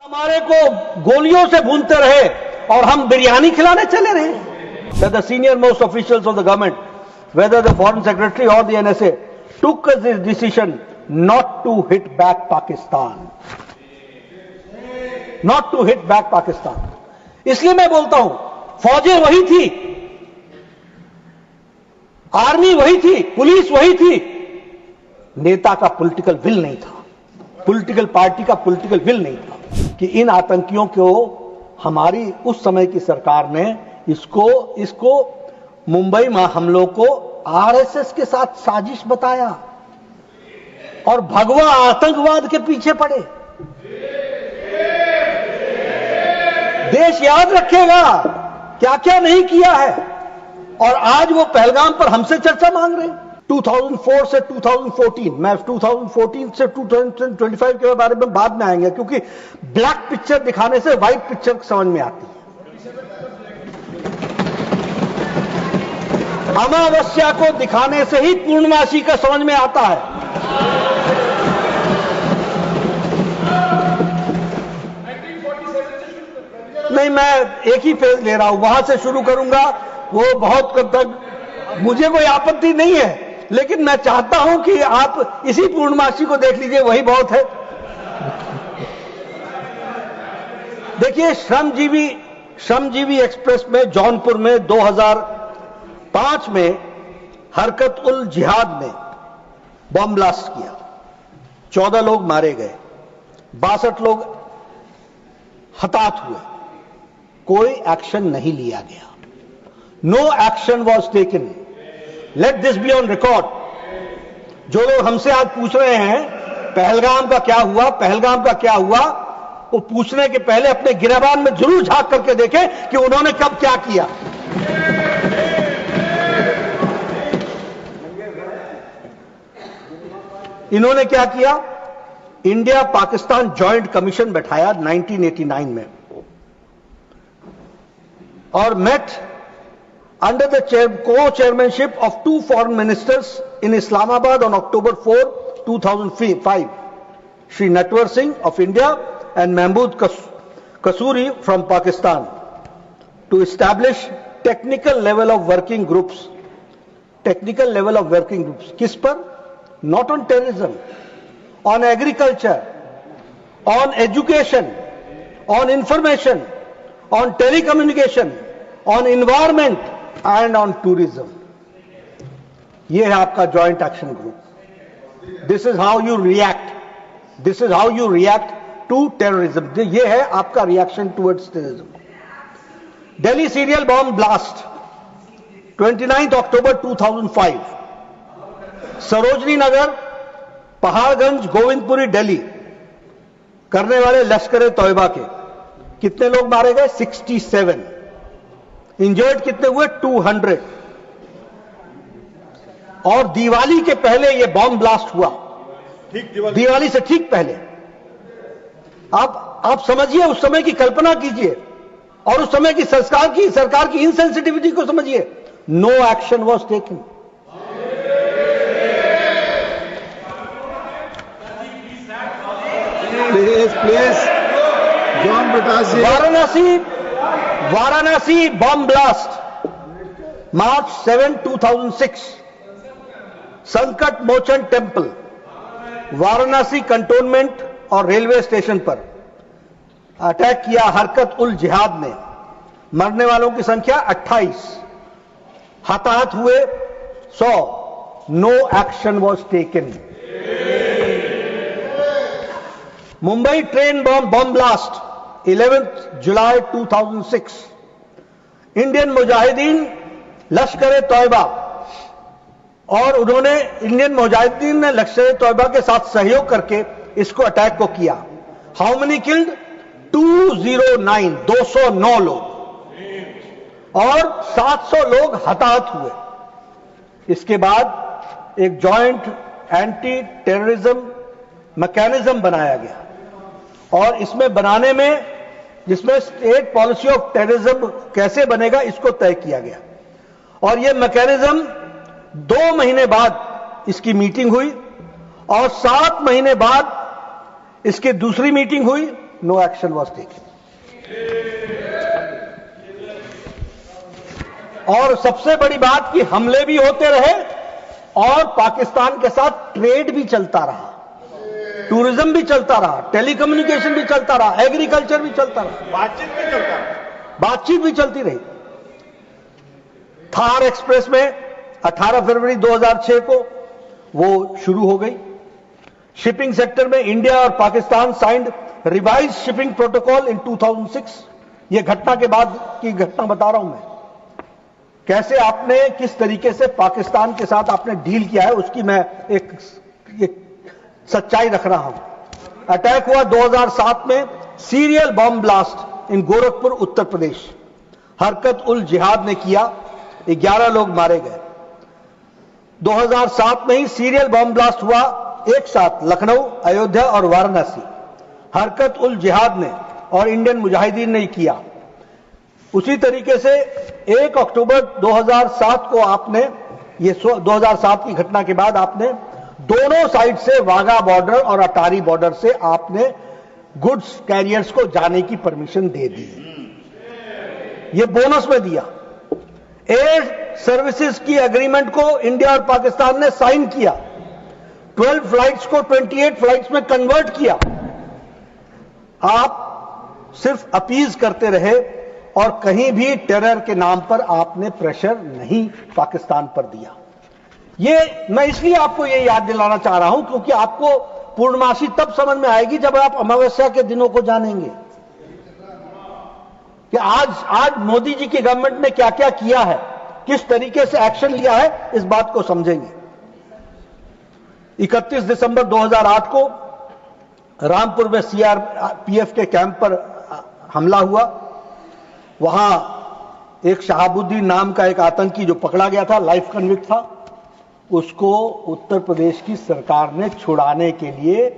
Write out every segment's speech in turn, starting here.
हमारे को गोलियों से भूनते रहे और हम बिरयानी खिलाने चले रहे। The senior most officials of the government, whether the foreign secretary or the NSA, took this decision not to hit back Pakistan. Not to hit back Pakistan. इसलिए मैं बोलता हूं, फौजें वही थी, आर्मी वही थी, पुलिस वही थी, नेता का पॉलिटिकल विल नहीं था, पॉलिटिकल पार्टी का पॉलिटिकल विल नहीं था कि इन आतंकियों को हमारी उस समय की सरकार ने इसको मुंबई में हमलों को आरएसएस के साथ साजिश बताया और भगवा आतंकवाद के पीछे पड़े। देश याद रखेगा क्या क्या नहीं किया है और आज वो पहलगाम पर हमसे चर्चा मांग रहे हैं। 2004 से 2014, मैं 2014 से 2025 के बारे में बाद में आएंगे क्योंकि ब्लैक पिक्चर दिखाने से व्हाइट पिक्चर समझ में आती है। अमावस्या को दिखाने से ही पूर्णमासी का समझ में आता है। नहीं, मैं एक ही फेज ले रहा हूं, वहां से शुरू करूंगा, वो बहुत तक मुझे कोई आपत्ति नहीं है, लेकिन मैं चाहता हूं कि आप इसी पूर्णमासी को देख लीजिए, वही बहुत है। देखिए, श्रमजीवी एक्सप्रेस में जौनपुर में 2005 में हरकत उल जिहाद में बम ब्लास्ट किया, 14 लोग मारे गए, 62 लोग हताहत हुए, कोई एक्शन नहीं लिया गया। No action was taken. Let this be on record. जो लोग हमसे आज पूछ रहे हैं पहलगाम का क्या हुआ, पहलगाम का क्या हुआ, वो पूछने के पहले अपने गिरबान में जरूर झांक करके देखें कि उन्होंने कब क्या किया। इन्होंने क्या किया? इंडिया पाकिस्तान जॉइंट कमीशन बैठाया 1989 में और met under the co-chairmanship of 2 foreign ministers in Islamabad on October 4, 2005, Shri Natwar Singh of India and Mahmood Kasuri from Pakistan, to establish technical level of working groups. Technical level of working groups. किस पर? Not on terrorism, on agriculture, on education, on information, on telecommunication, on environment and on tourism. ये है आपका joint action group. This is how you react. This is how you react to terrorism. ये है आपका reaction towards terrorism. Delhi serial bomb blast, 29th October 2005. Sarojini Nagar, Paharganj, Govindpuri, Delhi करने वाले लश्कर तौयबा के कितने लोग मारे गए? 67। इंजर्ड कितने हुए? 200। और दिवाली के पहले यह बॉम्ब ब्लास्ट हुआ, दिवाली से ठीक पहले। आप समझिए, उस समय की कल्पना कीजिए और उस समय की सरकार की इनसेंसिटिविटी को समझिए। No action was taken. Please John Brittas. Varanasi bomb blast, March 7, 2006, Sankat Mochan temple, Varanasi cantonment और रेलवे स्टेशन पर अटैक किया हरकत उल जिहाद ने। मरने वालों की संख्या 28, हताहत हुए 100। No action was taken. Mumbai train bomb blast 11th July 2006, Indian Mujahideen Lashkar Taiba, और उन्होंने इंडियन मुजाहिदीन ने लश्कर तौयबा के साथ सहयोग करके इसको अटैक को किया। How many killed? 209, 209 लोग और 700 लोग हताहत हुए। इसके बाद एक जॉइंट एंटी टेररिज्म मैकेनिज्म बनाया गया और इसमें बनाने में, जिसमें स्टेट पॉलिसी ऑफ टेररिज्म कैसे बनेगा इसको तय किया गया। और यह मैकेनिज्म 2 महीने बाद इसकी मीटिंग हुई और 7 महीने बाद इसकी दूसरी मीटिंग हुई, no action was taken. और सबसे बड़ी बात कि हमले भी होते रहे और पाकिस्तान के साथ ट्रेड भी चलता रहा, टूरिज्म भी चलता रहा, टेलीकम्युनिकेशन भी चलता रहा, एग्रीकल्चर भी चलता रहा, बातचीत भी चलती रही। थार एक्सप्रेस में 18 फरवरी 2006 को वो शुरू हो गई। शिपिंग सेक्टर में इंडिया और Pakistan signed revise shipping protocol इन 2006। ये घटना के बाद की घटना बता रहा हूं मैं, कैसे आपने किस तरीके से पाकिस्तान के साथ आपने डील किया है उसकी मैं एक सच्चाई रख रहा हूं। अटैक हुआ 2007 में, serial bomb blast in Gorakhpur Uttar Pradesh, हरकत उल जिहाद ने किया, 11 लोग मारे गए। 2007 में ही सीरियल बॉम्ब ब्लास्ट हुआ एक साथ लखनऊ, अयोध्या और वाराणसी, हरकत उल जिहाद ने और इंडियन मुजाहिदीन ने किया। उसी तरीके से 1 अक्टूबर 2007 को आपने, ये 2007 की घटना के बाद आपने दोनों साइड से वाघा बॉर्डर और अटारी बॉर्डर से आपने गुड्स कैरियर्स को जाने की परमिशन दे दी। ये बोनस में दिया। एयर सर्विसेज की एग्रीमेंट को इंडिया और पाकिस्तान ने साइन किया, 12 फ्लाइट्स को 28 फ्लाइट्स में कन्वर्ट किया। आप सिर्फ अपीज करते रहे और कहीं भी टेरर के नाम पर आपने प्रेशर नहीं पाकिस्तान पर दिया। ये मैं इसलिए आपको ये याद दिलाना चाह रहा हूं क्योंकि आपको पूर्णमासी तब समझ में आएगी जब आप अमावस्या के दिनों को जानेंगे कि आज मोदी जी की गवर्नमेंट ने क्या क्या किया है, किस तरीके से एक्शन लिया है, इस बात को समझेंगे। 31 दिसंबर 2008 को रामपुर में सीआरपीएफ के कैंप पर हमला हुआ। वहां एक शहाबुद्दीन नाम का एक आतंकी जो पकड़ा गया था, लाइफ कन्विक्ट था, उसको उत्तर प्रदेश की सरकार ने छुड़ाने के लिए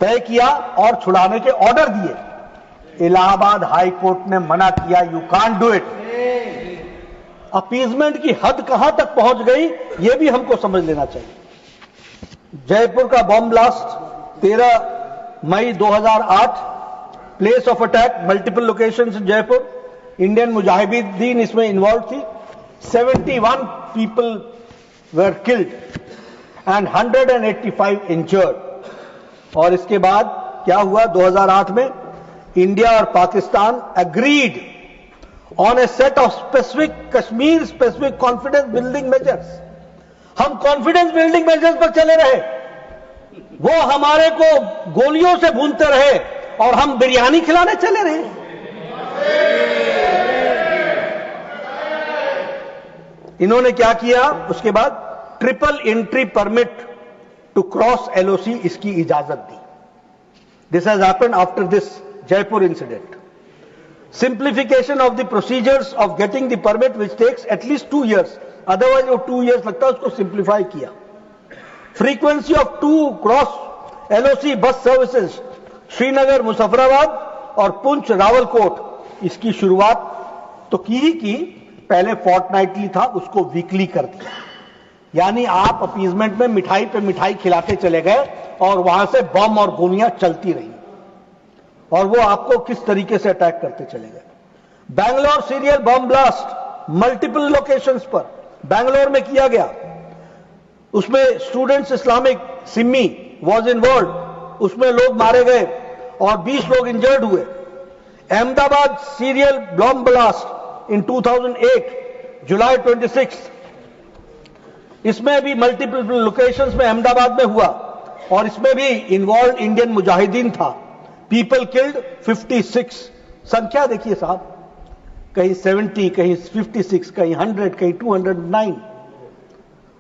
तय किया और छुड़ाने के ऑर्डर दिए। इलाहाबाद हाई कोर्ट ने मना किया, you can't do it. Appeasement की हद कहां तक पहुंच गई यह भी हमको समझ लेना चाहिए। जयपुर का बॉम्ब ब्लास्ट 13 मई 2008, place of attack multiple locations in Jaipur, Indian Mujahideen इसमें इन्वॉल्व थी। 71 people were killed and 185 injured. और इसके बाद क्या हुआ 2008 में, इंडिया और Pakistan agreed on a set of specific Kashmir specific confidence building measures. हम कॉन्फिडेंस बिल्डिंग मेजर्स पर चले रहे, वो हमारे को गोलियों से भूनते रहे और हम बिरयानी खिलाने चले रहे। इन्होंने क्या किया उसके बाद, triple entry permit to cross LOC इसकी इजाजत दी। This has happened after this Jaipur incident. Simplification of the procedures of getting the permit which takes at least 2 years, otherwise वो 2 years लगता है, उसको सिंप्लीफाई किया। Frequency of 2 cross LOC bus services Srinagar Muzaffarabad और पुंछ रावलकोट, इसकी शुरुआत तो की ही की, पहले फोर्टनाइटली था, उसको वीकली कर दिया। यानी आप अपीजमेंट में मिठाई पे मिठाई खिलाते चले गए और वहां से बम और गोलियां चलती रही और वो आपको किस तरीके से अटैक करते चले गए। Bangalore serial bomb blast multiple locations पर बैंगलोर में किया गया, उसमें students Islamic Simi was involve, उसमें लोग मारे गए और 20 लोग इंजर्ड हुए। Ahmedabad serial bomb blast in 2008 जुलाई 26, इसमें भी मल्टीपल लोकेशंस में अहमदाबाद में हुआ और इसमें भी इन्वॉल्व इंडियन मुजाहिदीन था। पीपल किल्ड 56, संख्या देखिए साहब, कहीं 70, कहीं 56, कहीं 100, कहीं 209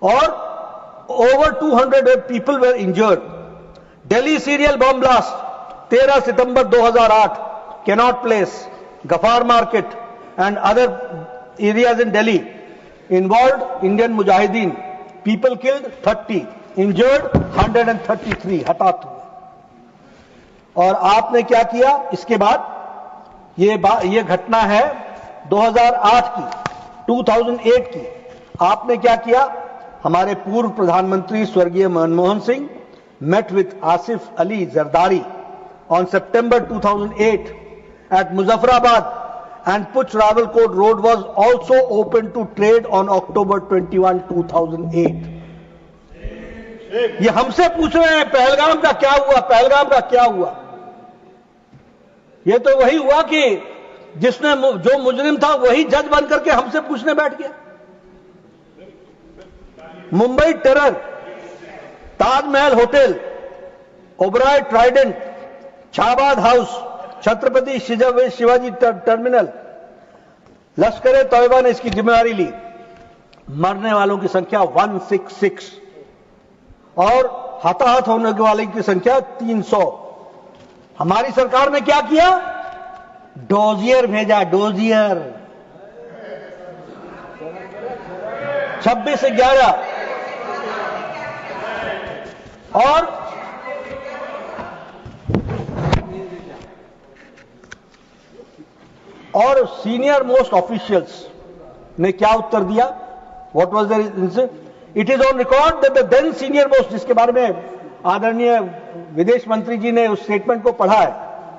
और over 200 people were injured. Delhi serial bomb blast 13 सितंबर 2008, Connaught Place, Gaffar market and other areas in Delhi, involve Indian Mujahideen, people killed 30, injured 133, हताहत हुए। और आपने क्या किया इसके बाद, ये घटना है 2008 की, 2008 की। आपने क्या किया, हमारे पूर्व प्रधानमंत्री स्वर्गीय Manmohan Singh met with Asif Ali Zardari on September 2008 at Muzaffarabad, and Puch Rawalkot Road was also open to trade on October 21, 2008. ये हमसे पूछ रहे हैं पहलगाम का क्या हुआ, पहलगाम का क्या हुआ। ये तो वही हुआ कि जिसने जो मुजरिम था वही जज बन करके हमसे पूछने बैठ गया। Mumbai terror, Taj Mahal hotel, Oberoi Trident, Shahbad house, Chhatrapati Shivaji terminal, Lashkar Taiba ने इसकी जिम्मेदारी ली। मरने वालों की संख्या 166 और हताहत होने वाले की संख्या 300। हमारी सरकार ने क्या किया? डोजियर भेजा, डोजियर। 26/11 और सीनियर मोस्ट ऑफिशियल्स ने क्या उत्तर दिया? What was there? It is on record that the then senior most, जिसके बारे में आदरणीय विदेश मंत्री जी ने उस स्टेटमेंट को पढ़ा है,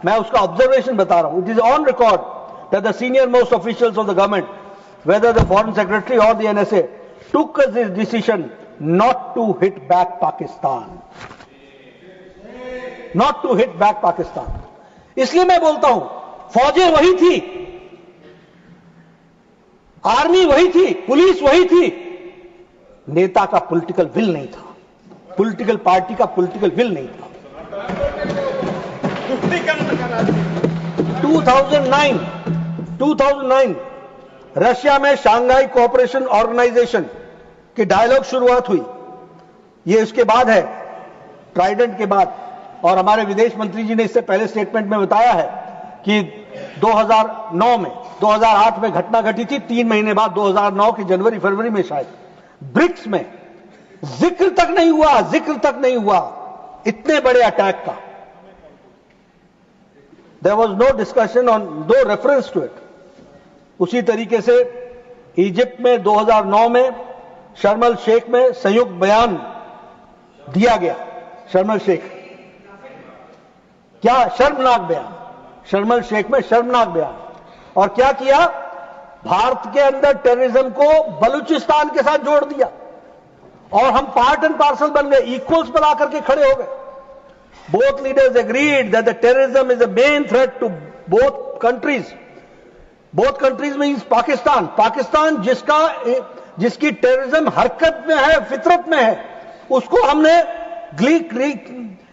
मैं उसका ऑब्जर्वेशन बता रहा हूं। It is on record that the senior most officials of the government, whether the foreign secretary और the NSA, took this decision not to hit back Pakistan. Not to hit back Pakistan. इसलिए मैं बोलता हूं, फौजें वही थी, army वही थी, police वही थी, नेता का पॉलिटिकल विल नहीं था, पॉलिटिकल पार्टी का पॉलिटिकल विल नहीं था। 2009 रशिया में शांघाई कोऑपरेशन ऑर्गेनाइजेशन की डायलॉग शुरुआत हुई। ये इसके बाद है, ट्राइडेंट के बाद। और हमारे विदेश मंत्री जी ने इससे पहले स्टेटमेंट में बताया है कि 2009 में, 2008 में घटना घटी थी, 3 महीने बाद 2009 के जनवरी फरवरी में शायद ब्रिक्स में जिक्र तक नहीं हुआ इतने बड़े अटैक का। There was no discussion on, no reference to it. उसी तरीके से इजिप्ट में 2009 में शर्म अल शेख में संयुक्त बयान दिया गया। शर्म अल शेख, क्या शर्मनाक बयान, शर्म अल शेख में शर्मनाक बयान। और क्या किया? भारत के अंदर टेररिज्म को बलूचिस्तान के साथ जोड़ दिया और हम पार्ट एंड पार्सल बन गए, इक्वल्स पर आकर के खड़े हो गए। Both leaders agreed that the terrorism is a main threat to both countries. Both countries means Pakistan जिसकी टेररिज्म हरकत में है, फितरत में है, उसको हमने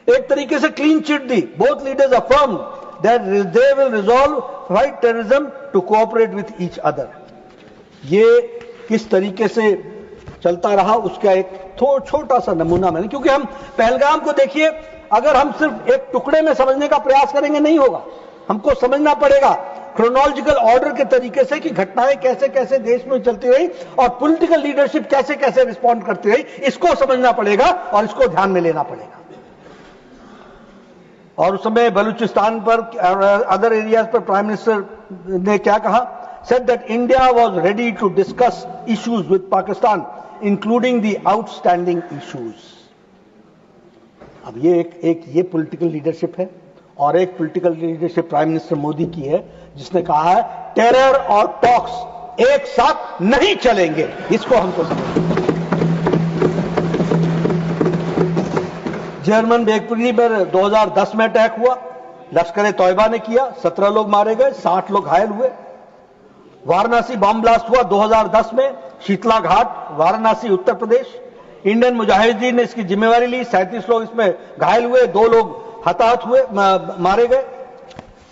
एक तरीके से क्लीन चिट दी। Both leaders affirm that they will resolve fight terrorism to cooperate with each other. ये किस तरीके से चलता रहा उसका एक छोटा सा नमूना मैंने, क्योंकि हम पहलगाम को देखिए, अगर हम सिर्फ एक टुकड़े में समझने का प्रयास करेंगे नहीं होगा, हमको समझना पड़ेगा क्रोनोलॉजिकल ऑर्डर के तरीके से कि घटनाएं कैसे कैसे देश में चलती रही और पॉलिटिकल लीडरशिप कैसे कैसे रिस्पॉन्ड करती रही, इसको समझना पड़ेगा और इसको ध्यान में लेना पड़ेगा। और उस समय बलूचिस्तान पर, अदर एरियाज पर प्राइम मिनिस्टर ने क्या कहा? Said that India was ready to discuss issues with Pakistan including the outstanding issues. अब ये पॉलिटिकल लीडरशिप है और एक political leadership prime minister Modi की है, जिसने कहा है टेरर और टॉक्स एक साथ नहीं चलेंगे। इसको हमको समझना। जर्मन बेगपुरी पर 2010 में अटैक हुआ, लश्कर तौयबा ने किया, 17 लोग मारे गए, 60 लोग घायल हुए। वाराणसी बम ब्लास्ट हुआ 2010 में, शीतला घाट, वाराणसी, उत्तर प्रदेश। इंडियन मुजाहिदीन ने इसकी जिम्मेवारी ली, 37 लोग इसमें घायल हुए, 2 लोग हताहत हुए, मारे गए।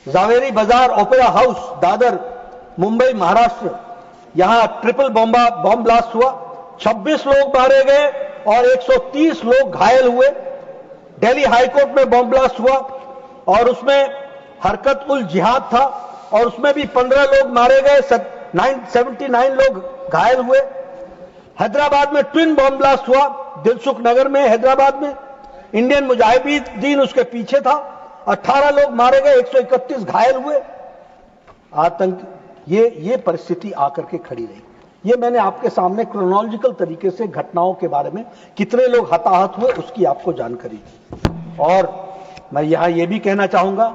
जावेरी बाजार ओपेरा हाउस, दादर, मुंबई, महाराष्ट्र, यहां ट्रिपल बम ब्लास्ट हुआ, 26 लोग मारे गए और 130 लोग घायल हुए। दिल्ली हाईकोर्ट में बम ब्लास्ट हुआ और उसमें हरकत उल जिहाद था और उसमें भी 15 लोग मारे गए, 79 लोग घायल हुए। हैदराबाद में ट्विन बम ब्लास्ट हुआ, दिलसुख नगर में, हैदराबाद में। इंडियन मुजाहिदीन उसके पीछे था, 18 लोग मारे गए, 131 घायल हुए। आतंक, ये परिस्थिति आकर के खड़ी रही। ये मैंने आपके सामने क्रोनोलॉजिकल तरीके से घटनाओं के बारे में, कितने लोग हताहत हुए उसकी आपको जानकारी दी। और मैं यहां यह भी कहना चाहूंगा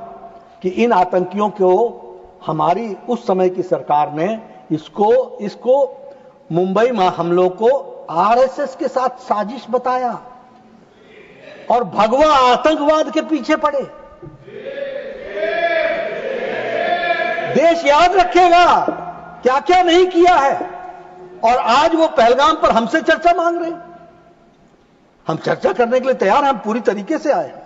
कि इन आतंकियों को हमारी उस समय की सरकार ने इसको मुंबई में हमलों को आरएसएस के साथ साजिश बताया और भगवा आतंकवाद के पीछे पड़े। देश याद रखेगा क्या क्या नहीं किया है, और आज वो पहलगाम पर हमसे चर्चा मांग रहे हैं। हम चर्चा करने के लिए तैयार हैं, हम पूरी तरीके से आए हैं।